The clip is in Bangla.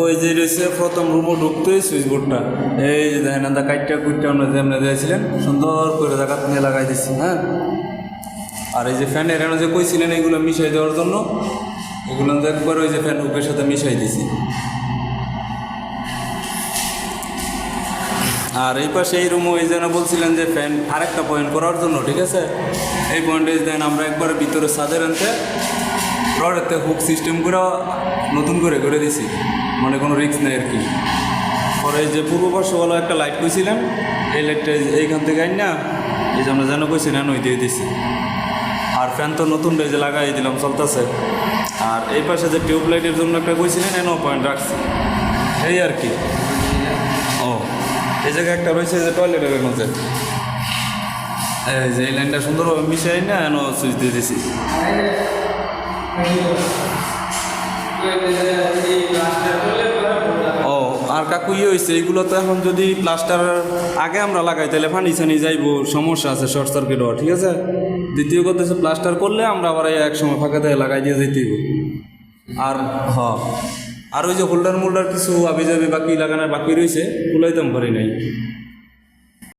ওই যে রয়েছে প্রথম রুমও ঢুকতেই সুইচ বোর্ডটা এই যে দেখেন আমরা কাইটটা কুইটটা আমরা যেমন দিয়েছিলেন সুন্দর করে জায়গা নিয়ে লাগাই দিচ্ছি। হ্যাঁ, আর এই যে ফ্যান এখানে যে কইছিলেন এইগুলো মিশাই দেওয়ার জন্য এগুলো একবার ওই যে ফ্যান হুকের সাথে মিশাই দিছি। আর এই পাশে এই রুমও এই যেন বলছিলেন যে ফ্যান আরেকটা পয়েন্ট করার জন্য, ঠিক আছে, এই পয়েন্টে দেন আমরা একবার ভিতরে ছাদের আনতে রডেতে হুক সিস্টেম করে নতুন করে করে দিছি, মানে কোনো রিস্ক নেই আর কি। পরে এই যে পূর্ব পার্শ্বওয়ালা একটা লাইট কইছিলাম, এই লাইটটা এইখান থেকে আইন না এই যে আমরা যেন কইছিলেন ওই দিয়ে দিছি। আর ফ্যান তো নতুন যে লাগাই দিলাম চলতেছে। আর এই পাশে যে টিউব লাইটের জন্য একটা কইছিলেন এনও পয়েন্ট রাখছি, এই আর কি। ও এই জায়গায় একটা রয়েছে যে টয়লেটের মধ্যে এই যে এই লাইনটা সুন্দরভাবে মিশাই না এনও সুইচ দিয়ে দিছি। ও আর কাকু হয়েছে এইগুলো তো এখন যদি প্লাস্টার আগে আমরা লাগাই তাহলে পানি ছানি যাইব, সমস্যা আছে শর্ট সার্কিট হওয়া, ঠিক আছে। দ্বিতীয় কথা হচ্ছে প্লাস্টার করলে আমরা আবার এক সময় ফাঁকা দিয়ে লাগাই দিয়ে যেতেই। আর হ্যাঁ, আর ওই যে হোল্ডার মোল্ডার কিছু আবি যাবি বাকি লাগানোর বাকি রয়েছে, খুলাইতাম পারি নাই।